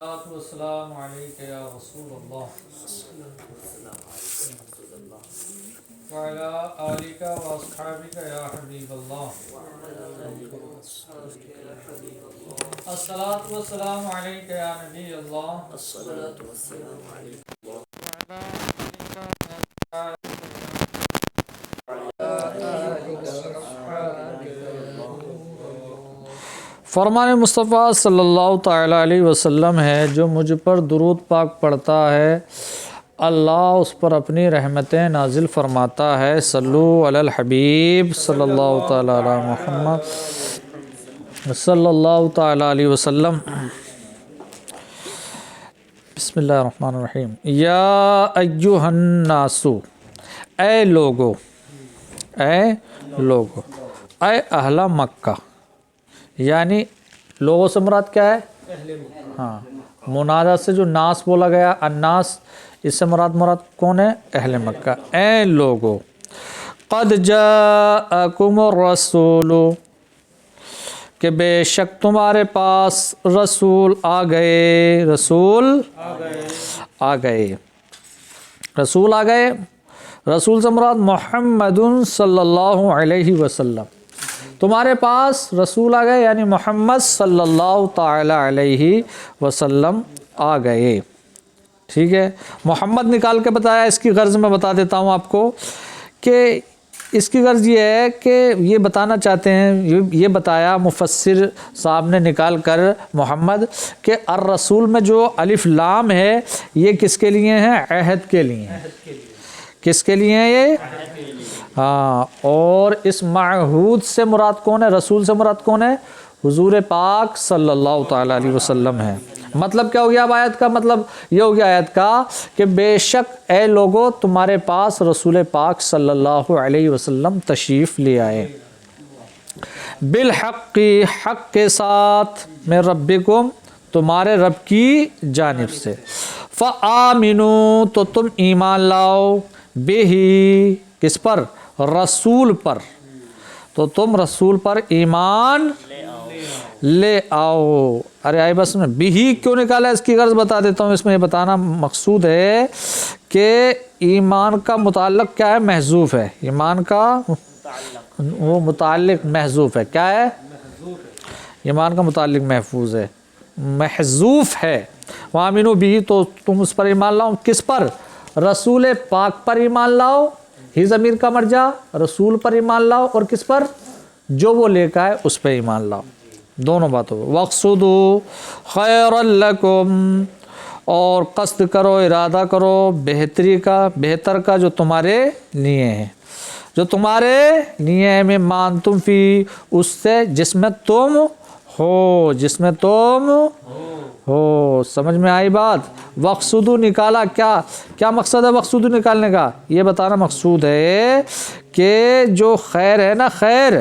والسلام علیک یا رسول اللہ وعلی آلک و اصحابک یا حبیب اللہ الصلاۃ والسلام علیک یا نبی اللہ فرمان مصطفیٰ صلی اللہ تعالیٰ علیہ وسلم ہے، جو مجھ پر درود پاک پڑھتا ہے اللہ اس پر اپنی رحمتیں نازل فرماتا ہے۔ صلو علی الحبیب صلی اللہ تعالیٰ علی محمد صلی اللہ تعالیٰ علیہ وسلم۔ بسم اللہ الرحمن الرحیم۔ یا ایہا الناس، اے لوگو، اے لوگو، اے اہل مکہ، یعنی لوگوں سے مراد کیا ہے؟ ہاں، منادہ سے جو ناس بولا گیا، الناس، اس سے مراد کون ہے؟ اہل مکہ۔ اے لوگو، قد جاءکم الرسول، کہ بے شک تمہارے پاس رسول آ گئے، رسول آ گئے، رسول آ گئے۔ رسول سے مراد محمد صلی اللہ علیہ وسلم، تمہارے پاس رسول آ گئے یعنی محمد صلی اللہ تعالیٰ علیہ وسلم آ گئے۔ ٹھیک ہے، محمد نکال کے بتایا، اس کی غرض میں بتا دیتا ہوں آپ کو کہ اس کی غرض یہ ہے کہ یہ بتانا چاہتے ہیں، یہ بتایا مفسر صاحب نے نکال کر محمد کہ الرسول میں جو الف لام ہے یہ کس کے لیے ہیں؟ عہد کے لیے ہیں۔ کس کے لیے ہیں یہ؟ ہاں، اور اس معہود سے مراد کون ہے؟ رسول سے مراد کون ہے؟ حضور پاک صلی اللہ تعالیٰ علیہ وسلم ہے۔ مطلب کیا ہو گیا اب آیت کا؟ مطلب یہ ہو گیا آیت کا کہ بے شک اے لوگو تمہارے پاس رسول پاک صلی اللہ علیہ وسلم تشریف لے آئے، بالحق، حق کے ساتھ، من ربکم، تمہارے رب کی جانب سے، فآمنوا، تو تم ایمان لاؤ، بہی، کس پر؟ رسول پر، تو تم رسول پر ایمان لے آؤ۔ ارے آئی بس میں بھی کیوں نکالا، اس کی غرض بتا دیتا ہوں۔ اس میں یہ بتانا مقصود ہے کہ ایمان کا متعلق کیا ہے؟ محذوف ہے۔ ایمان کا وہ متعلق محذوف ہے، کیا ہے؟ ایمان کا متعلق محفوظ ہے، محذوف ہے۔ وَآمِنُوا بِهِ، تو تم اس پر ایمان لاؤ، کس پر؟ رسول پاک پر ایمان لاؤ، ہی ضمیر کا مرجع، رسول پر ایمان لاؤ، اور کس پر؟ جو وہ لے کے آئے اس پہ ایمان لاؤ، دونوں باتوں پہ۔ وَاقْصُدُوا خَيْرًا لَكُمْ، اور قصد کرو، ارادہ کرو بہتری کا، بہتر کا، جو تمہارے لیے ہے، جو تمہارے لیے ہے، میں مانتم فی، اس سے جس میں تم ہو، جس میں تم ہو۔ سمجھ میں آئی بات؟ وقصدو نکالا، کیا مقصد ہے وقصدو نکالنے کا؟ یہ بتانا مقصود ہے کہ جو خیر ہے نا، خیر،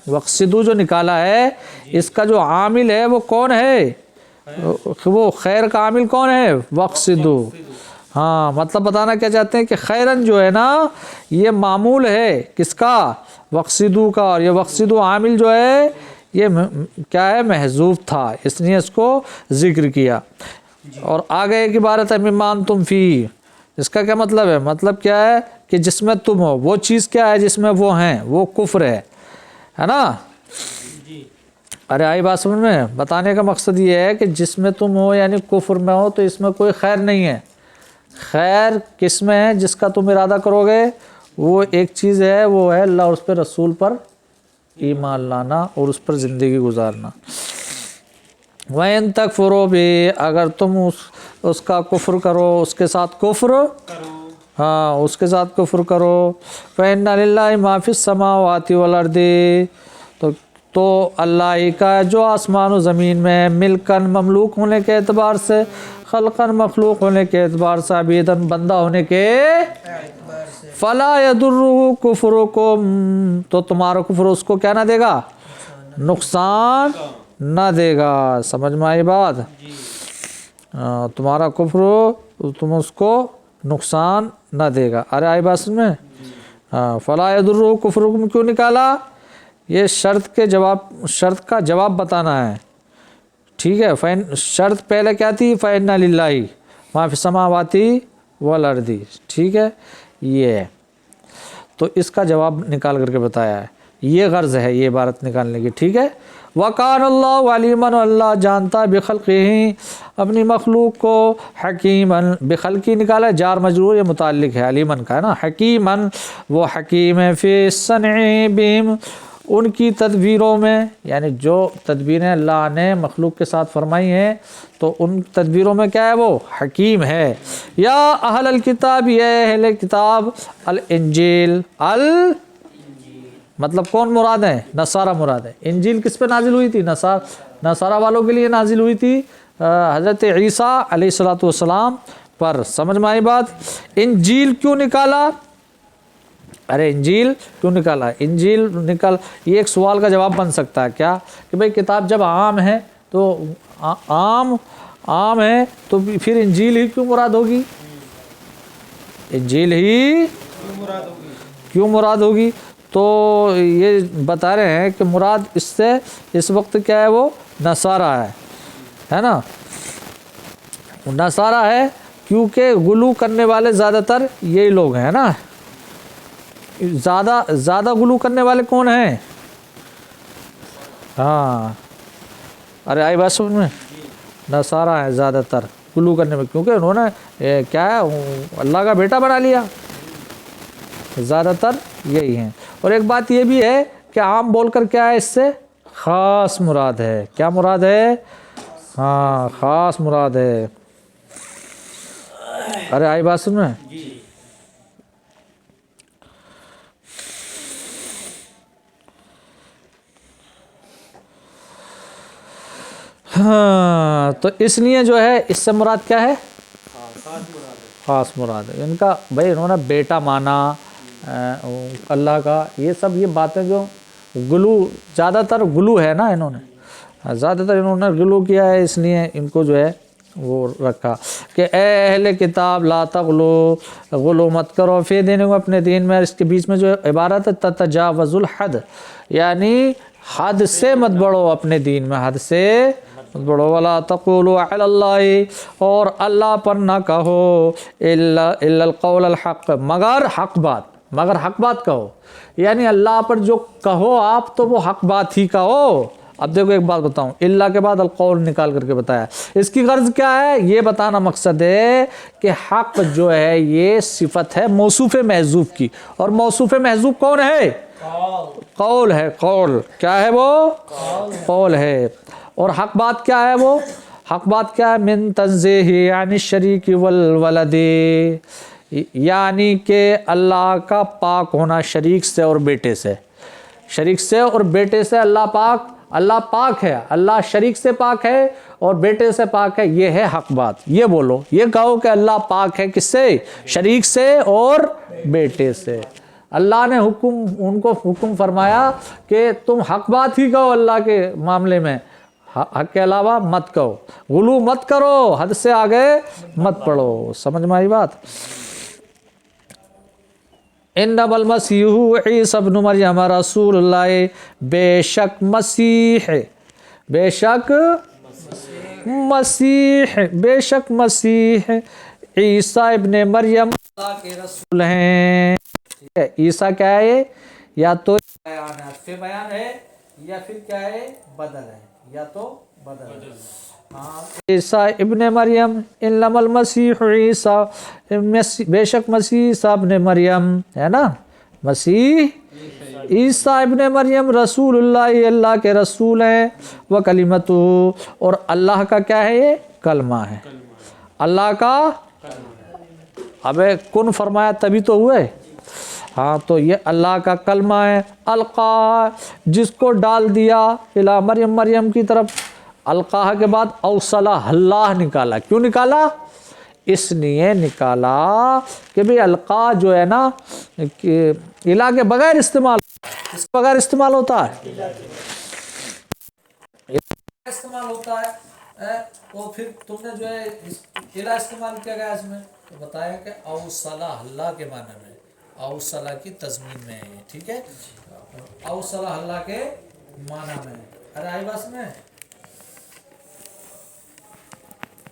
وقصدو جو نکالا ہے اس کا جو عامل ہے وہ کون ہے؟ وہ خیر کا عامل کون ہے؟ وقصدو۔ ہاں، مطلب بتانا کیا چاہتے ہیں کہ خیرن جو ہے نا یہ معمول ہے کس کا؟ وقصدو کا، اور یہ وقصدو عامل جو ہے یہ کیا ہے؟ محذوف تھا، اس لیے اس کو ذکر کیا۔ اور آگے ایک عبارت ہے مِمَّا أَنْتُمْ فِيهِ، اس کا کیا مطلب ہے؟ مطلب کیا ہے کہ جس میں تم ہو، وہ چیز کیا ہے جس میں وہ ہیں؟ وہ کفر ہے نا؟ ارے آئی بات سمجھ میں؟ بتانے کا مقصد یہ ہے کہ جس میں تم ہو یعنی کفر میں ہو، تو اس میں کوئی خیر نہیں ہے۔ خیر کس میں ہے؟ جس کا تم ارادہ کرو گے وہ ایک چیز ہے، وہ ہے اللہ اور اس پہ رسول پر ایمان لانا اور اس پر زندگی گزارنا۔ وَإِن تَكْفُرُوا بِهِ، اگر تم اس کا کفر کرو، اس کے ساتھ کفر، ہاں اس کے ساتھ کفر کرو، فَإِنَّ لِلَّهِ مَا فِي السَّمَاوَاتِ وَالْأَرْضِ، تو اللہ ہی کا جو آسمان و زمین میں، ملکن مملوک ہونے کے اعتبار سے، خلقن مخلوق ہونے کے اعتبار سے، عبیدن بندہ ہونے کے، فَلَا يَضُرُّهُ كُفْرُكُمْ، تو تمہارا کفر اس کو کیا نہ دے گا؟ نقصان نہ دے گا۔ سمجھ میں آئی بات؟ تمہارا کفر تم اس کو نقصان نہ دے گا۔ ارے آئی بات میں؟ فَلَا يَضُرُّهُ كُفْرُكُمْ کیوں نکالا؟ یہ شرط کا جواب بتانا ہے، ٹھیک ہے، فین شرط پہلے کیا تھی؟ فإن للہ ما فی السماوات والارض، ٹھیک ہے، یہ ہے، تو اس کا جواب نکال کر کے بتایا ہے، یہ غرض ہے یہ عبارت نکالنے کی، ٹھیک ہے۔ وَقَانَ اللَّهُ عَلِيمًا، اللہ جانتا بِخَلْقِهِ اپنی مخلوق کو، حکیمًا بخلقی نکالا، جار مجرور یہ متعلق ہے علیمًا کا ہے نا، حکیمًا وہ حکیم ہے، فی الصنع بہم ان کی تدبیروں میں، یعنی جو تدبیریں اللہ نے مخلوق کے ساتھ فرمائی ہیں تو ان تدبیروں میں کیا ہے؟ وہ حکیم ہے۔ یا اہل الکتاب، یہ اہل کتاب، الانجیل مطلب کون مراد ہے؟ نصارہ مراد ہے۔ انجیل کس پہ نازل ہوئی تھی؟ نصارہ والوں کے لیے نازل ہوئی تھی، حضرت عیسیٰ علیہ الصلوۃ والسلام پر، سمجھ میں آئی بات؟ انجیل کیوں نکالا؟ ارے انجیل کیوں نکالا؟ انجیل یہ ایک سوال کا جواب بن سکتا ہے کیا کہ بھئی کتاب جب عام ہے تو عام ہے تو پھر انجیل ہی کیوں مراد ہوگی؟ انجیل ہی کیوں مراد ہوگی؟ تو یہ بتا رہے ہیں کہ مراد اس سے اس وقت کیا ہے؟ وہ نصارہ ہے نا، نصارہ ہے، کیونکہ غلو کرنے والے زیادہ تر یہی لوگ ہیں نا۔ زیادہ غلو کرنے والے کون ہیں؟ ہاں، ارے آئی بات سمجھ میں؟ نصارہ ہیں زیادہ تر غلو کرنے میں، کیونکہ انہوں نے کیا ہے؟ اللہ کا بیٹا بنا لیا، زیادہ تر یہی ہیں۔ اور ایک بات یہ بھی ہے کہ عام بول کر کیا ہے؟ اس سے خاص مراد ہے، کیا مراد ہے؟ ہاں خاص مراد ہے۔ ارے آئی بات سن میں؟ ہاں تو اس لیے جو ہے اس سے مراد کیا ہے؟ خاص مراد ہے ان کا، بھائی انہوں نے بیٹا مانا اللہ کا، یہ سب یہ باتیں جو غلو، زیادہ تر غلو ہے نا، انہوں نے زیادہ تر انہوں نے غلو کیا ہے، اس لیے ان کو جو ہے وہ رکھا کہ اے اہل کتاب لا تغلو، غلو مت کرو، فی دینکم اپنے دین میں۔ اس کے بیچ میں جو عبارت ہے تتجاوز الحد، یعنی حد سے مت بڑھو اپنے دین میں، حد سے مت بڑھو، ولا تقولوا علی اللہ، اور اللہ پر نہ کہو الا القول الحق، مگر حق بات کہو، یعنی اللہ پر جو کہو آپ تو وہ حق بات ہی کہو۔ اب دیکھو ایک بات بتاؤں، اللہ کے بعد القول نکال کر کے بتایا، اس کی غرض کیا ہے؟ یہ بتانا مقصد ہے کہ حق جو ہے یہ صفت ہے موصوف محذوف کی، اور موصوف محذوف کون ہے؟ قول ہے، قول کیا ہے؟ وہ قول ہے۔ اور حق بات کیا ہے؟ وہ حق بات کیا ہے؟ من تنزیہ عن الشریک والولد، یعنی کہ اللہ کا پاک ہونا شریک سے اور بیٹے سے، شریک سے اور بیٹے سے اللہ پاک ہے، اللہ شریک سے پاک ہے اور بیٹے سے پاک ہے، یہ ہے حق بات۔ یہ بولو، یہ کہو کہ اللہ پاک ہے کس سے؟ شریک سے اور بیٹے سے۔ اللہ نے ان کو حکم فرمایا کہ تم حق بات ہی کہو اللہ کے معاملے میں، حق کے علاوہ مت کہو، غلو مت کرو، حد سے آگے مت پڑھو، سمجھ میں آئی بات؟ انما المسیح عیسی ابن مریم رسول اللہ، بے شک مسیح عیسیٰ ابن مریم اللہ کے رسول ہیں۔ ٹھیک ہے، عیسیٰ کیا ہے؟ یا تو بیان ہے، عطف بیان ہے، یا پھر کیا ہے؟ بدل ہے، یا تو بدل ہے۔ عیسیٰ ابن مریم، انما المسیح عیسیٰ، بے شک مسیح عیسیٰ ابن مریم ہے نا، مسیح عیسیٰ ابن مریم رسول اللہ، اللہ کے رسول ہیں، وکلمتہ، اور اللہ کا کیا ہے؟ یہ کلمہ ہے، اللہ کا، ابے کن فرمایا تبھی تو ہوئے، ہاں تو یہ اللہ کا کلمہ ہے، القا جس کو ڈال دیا، الی مریم کی طرف، القاہ کے بعد اوصلہ اللہ نکالا، کیوں نکالا؟ اس لیے نکالا کہ بھی القا جو ہے نا کہ الہ کے بغیر استعمال، اس کے بغیر استعمال ہوتا ہے، استعمال ہوتا ہے، تو پھر تم نے جو ہے الہ استعمال کیا گیا اس میں، تو بتایا کہ اوصلہ اللہ کے معنی میں، اوصلہ کی تضمین میں ہے، ٹھیک ہے، اوصلہ اللہ کے معنی میں، ارے آئی بات میں؟